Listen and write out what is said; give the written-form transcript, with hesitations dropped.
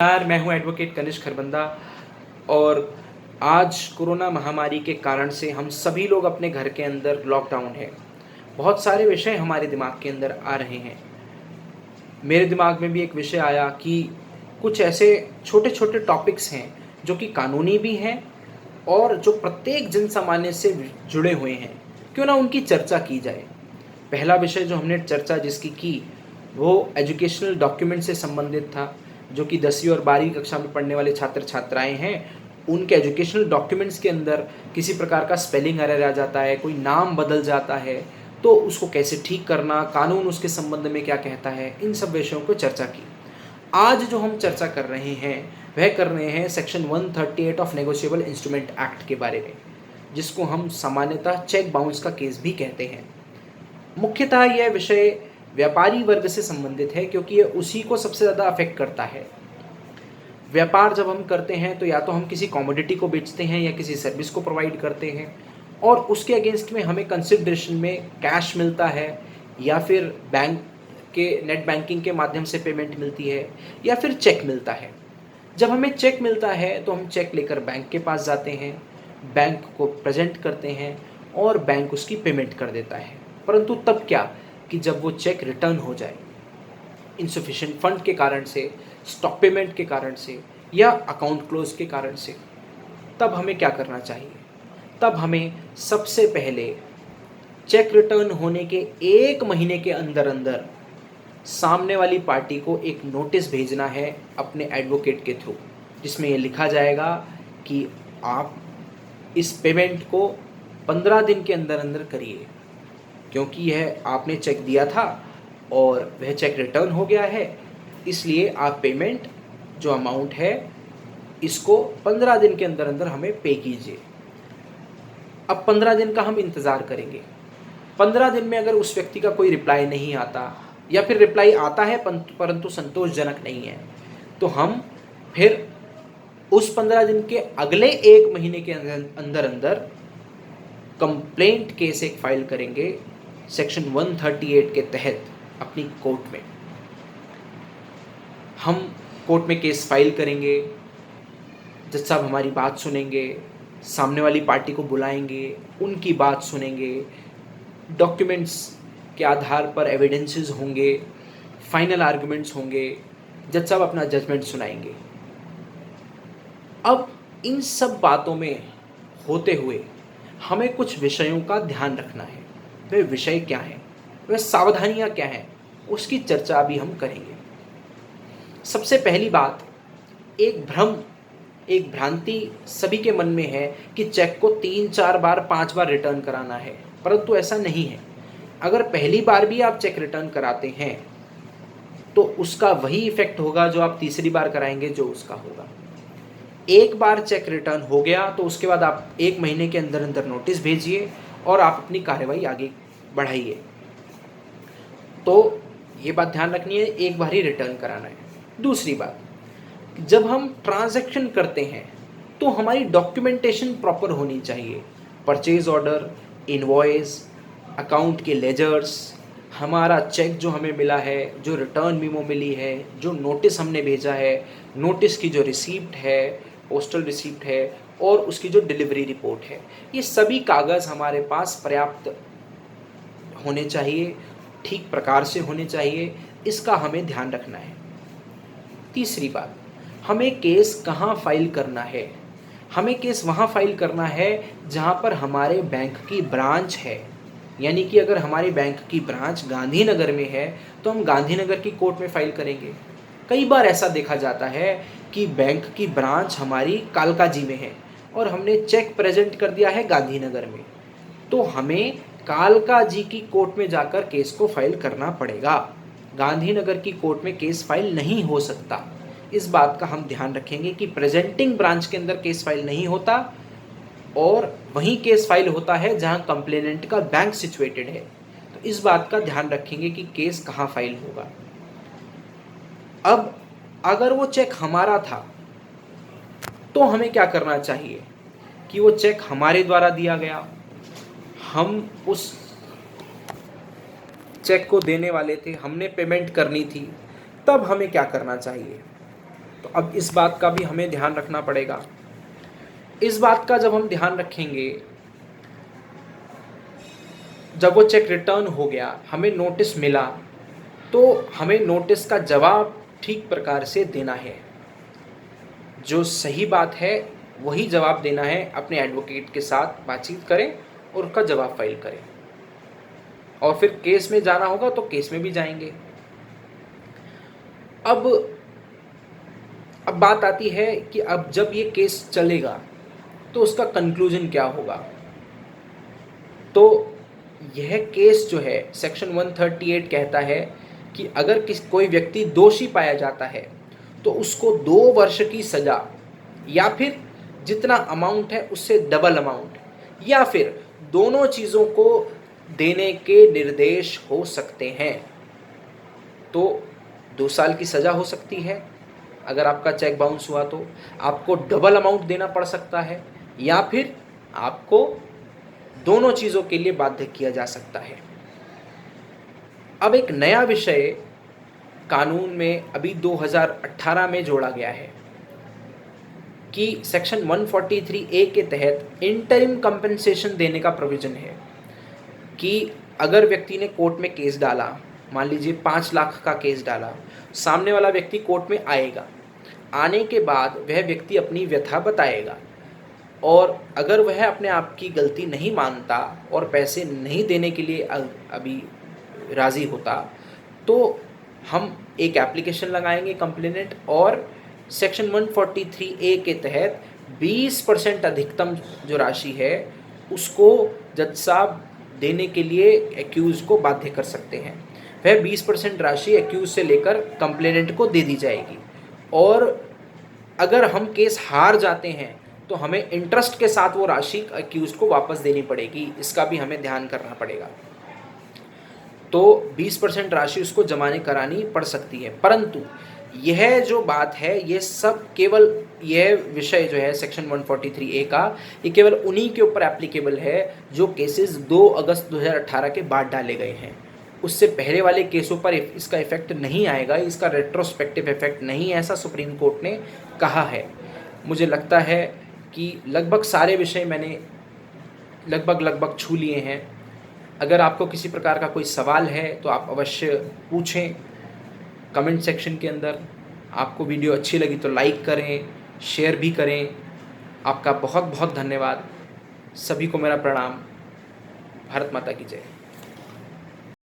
यार मैं हूं एडवोकेट कनिष्क खरबंदा। और आज कोरोना महामारी के कारण से हम सभी लोग अपने घर के अंदर लॉकडाउन है। बहुत सारे विषय हमारे दिमाग के अंदर आ रहे हैं। मेरे दिमाग में भी एक विषय आया कि कुछ ऐसे छोटे छोटे टॉपिक्स हैं जो कि कानूनी भी हैं और जो प्रत्येक जन सामान्य से जुड़े हुए हैं, क्यों ना उनकी चर्चा की जाए। पहला विषय जो हमने चर्चा जिसकी की वो एजुकेशनल डॉक्यूमेंट से संबंधित था। जो कि 10वीं और 12वीं कक्षा में पढ़ने वाले छात्र छात्राएं हैं, उनके एजुकेशनल डॉक्यूमेंट्स के अंदर किसी प्रकार का स्पेलिंग एरर आ जाता है, कोई नाम बदल जाता है, तो उसको कैसे ठीक करना, कानून उसके संबंध में क्या कहता है, इन सब विषयों को चर्चा की। आज जो हम चर्चा कर रहे हैं वह कर रहे हैं section 138 of negotiable instrument act के बारे में, जिसको हम सामान्यतः चेक बाउंस का केस भी कहते हैं। मुख्यतः यह विषय व्यापारी वर्ग से संबंधित है, क्योंकि यह उसी को सबसे ज़्यादा अफेक्ट करता है। व्यापार जब हम करते हैं तो या तो हम किसी कमोडिटी को बेचते हैं या किसी सर्विस को प्रोवाइड करते हैं, और उसके अगेंस्ट में हमें कंसिडरेशन में कैश मिलता है, या फिर बैंक के नेट बैंकिंग के माध्यम से पेमेंट मिलती है, या फिर चेक मिलता है। जब हमें चेक मिलता है तो हम चेक लेकर बैंक के पास जाते हैं, बैंक को प्रेजेंट करते हैं और बैंक उसकी पेमेंट कर देता है। परंतु तब क्या कि जब वो चेक रिटर्न हो जाए, इनसफिशिएंट फंड के कारण से, स्टॉप पेमेंट के कारण से, या अकाउंट क्लोज के कारण से, तब हमें क्या करना चाहिए? तब हमें सबसे पहले चेक रिटर्न होने के 1 महीने के अंदर अंदर सामने वाली पार्टी को एक नोटिस भेजना है अपने एडवोकेट के थ्रू, जिसमें ये लिखा जाएगा कि आप इस पेमेंट को 15 दिन के अंदर अंदर करिए, क्योंकि यह आपने चेक दिया था और वह चेक रिटर्न हो गया है, इसलिए आप पेमेंट जो अमाउंट है इसको 15 दिन के अंदर अंदर हमें पे कीजिए। अब 15 दिन का हम इंतज़ार करेंगे। 15 दिन में अगर उस व्यक्ति का कोई रिप्लाई नहीं आता, या फिर रिप्लाई आता है परंतु संतोषजनक नहीं है, तो हम फिर उस 15 दिन के अगले 1 महीने के अंदर अंदर कंप्लेंट केस एक फाइल करेंगे सेक्शन 138 के तहत अपनी कोर्ट में। हम कोर्ट में केस फाइल करेंगे, जज साहब हमारी बात सुनेंगे, सामने वाली पार्टी को बुलाएंगे, उनकी बात सुनेंगे, डॉक्यूमेंट्स के आधार पर एविडेंसेस होंगे, फाइनल आर्गुमेंट्स होंगे, जज साहब अपना जजमेंट सुनाएंगे। अब इन सब बातों में होते हुए हमें कुछ विषयों का ध्यान रखना है। वे विषय क्या हैं, वे सावधानियां क्या हैं, उसकी चर्चा अभी हम करेंगे। सबसे पहली बात, एक भ्रम, एक भ्रांति सभी के मन में है कि चेक को 3-4 बार 5 बार रिटर्न कराना है, परंतु ऐसा नहीं है। अगर पहली बार भी आप चेक रिटर्न कराते हैं तो उसका वही इफेक्ट होगा जो आप तीसरी बार कराएंगे, जो उसका होगा। एक बार चेक रिटर्न हो गया तो उसके बाद आप 1 महीने के अंदर अंदर नोटिस भेजिए और आप अपनी कार्रवाई आगे बढ़ाइए। तो ये बात ध्यान रखनी है, एक बार ही रिटर्न कराना है। दूसरी बात, जब हम ट्रांजैक्शन करते हैं तो हमारी डॉक्यूमेंटेशन प्रॉपर होनी चाहिए। परचेज ऑर्डर, इनवॉइस, अकाउंट के लेजर्स, हमारा चेक जो हमें मिला है, जो रिटर्न मीमो मिली है, जो नोटिस हमने भेजा है, नोटिस की जो रिसीप्ट है, पोस्टल रिसीप्ट है, और उसकी जो डिलीवरी रिपोर्ट है, ये सभी कागज़ हमारे पास पर्याप्त होने चाहिए, ठीक प्रकार से होने चाहिए। इसका हमें ध्यान रखना है। तीसरी बात, हमें केस कहाँ फाइल करना है? हमें केस वहाँ फाइल करना है जहाँ पर हमारे बैंक की ब्रांच है। यानी कि अगर हमारी बैंक की ब्रांच गांधीनगर में है तो हम गांधीनगर की कोर्ट में फाइल करेंगे। कई बार ऐसा देखा जाता है कि बैंक की ब्रांच हमारी कालकाजी में है और हमने चेक प्रेजेंट कर दिया है गांधीनगर में, तो हमें कालकाजी की कोर्ट में जाकर केस को फाइल करना पड़ेगा। गांधीनगर की कोर्ट में केस फाइल नहीं हो सकता। इस बात का हम ध्यान रखेंगे कि प्रेजेंटिंग ब्रांच के अंदर केस फाइल नहीं होता और वहीं केस फाइल होता है जहां कंप्लेनेंट का बैंक सिचुएटेड है। तो इस बात का ध्यान रखेंगे कि केस कहां फाइल होगा। अब अगर वो चेक हमारा था तो हमें क्या करना चाहिए कि वो चेक हमारे द्वारा दिया गया, हम उस चेक को देने वाले थे, हमने पेमेंट करनी थी, तब हमें क्या करना चाहिए? तो अब इस बात का भी हमें ध्यान रखना पड़ेगा। इस बात का जब हम ध्यान रखेंगे, जब वो चेक रिटर्न हो गया, हमें नोटिस मिला, तो हमें नोटिस का जवाब ठीक प्रकार से देना है। जो सही बात है वही जवाब देना है। अपने एडवोकेट के साथ बातचीत करें और उसका जवाब फाइल करें, और फिर केस में जाना होगा तो केस में भी जाएंगे। अब बात आती है कि अब जब ये केस चलेगा तो उसका कंक्लूजन क्या होगा। तो यह केस जो है सेक्शन 138 कहता है कि अगर कोई व्यक्ति दोषी पाया जाता है तो उसको 2 वर्ष की सज़ा, या फिर जितना अमाउंट है उससे डबल अमाउंट, या फिर दोनों चीज़ों को देने के निर्देश हो सकते हैं। तो 2 साल की सज़ा हो सकती है अगर आपका चेक बाउंस हुआ, तो आपको डबल अमाउंट देना पड़ सकता है, या फिर आपको दोनों चीज़ों के लिए बाध्य किया जा सकता है। अब एक नया विषय कानून में अभी 2018 में जोड़ा गया है कि सेक्शन 143A के तहत इंटरिम कंपनसेशन देने का प्रोविज़न है कि अगर व्यक्ति ने कोर्ट में केस डाला, मान लीजिए 5 लाख का केस डाला, सामने वाला व्यक्ति कोर्ट में आएगा, आने के बाद वह व्यक्ति अपनी व्यथा बताएगा, और अगर वह अपने आप की गलती नहीं मानता और पैसे नहीं देने के लिए अभी राज़ी होता, तो हम एक एप्लीकेशन लगाएंगे कंप्लेनेंट, और सेक्शन 143A के तहत 20% अधिकतम जो राशि है उसको जज साहब देने के लिए एक्यूज़ को बाध्य कर सकते हैं। वह 20% राशि एक्यूज़ से लेकर कंप्लेनेंट को दे दी जाएगी, और अगर हम केस हार जाते हैं तो हमें इंटरेस्ट के साथ वो राशि एक्यूज़ को वापस देनी पड़ेगी। इसका भी हमें ध्यान करना पड़ेगा। तो 20% राशि उसको जमाने करानी पड़ सकती है, परंतु यह जो बात है ये सब केवल, यह विषय जो है सेक्शन 143A का, ये केवल उन्हीं के ऊपर एप्लीकेबल है जो केसेस 2 अगस्त 2018 के बाद डाले गए हैं। उससे पहले वाले केसों पर इसका इफेक्ट नहीं आएगा, इसका रेट्रोस्पेक्टिव इफेक्ट नहीं, ऐसा सुप्रीम कोर्ट ने कहा है। मुझे लगता है कि लगभग सारे विषय मैंने लगभग छू लिए हैं। अगर आपको किसी प्रकार का कोई सवाल है तो आप अवश्य पूछें कमेंट सेक्शन के अंदर। आपको वीडियो अच्छी लगी तो लाइक करें, शेयर भी करें। आपका बहुत बहुत धन्यवाद। सभी को मेरा प्रणाम। भारत माता की जय।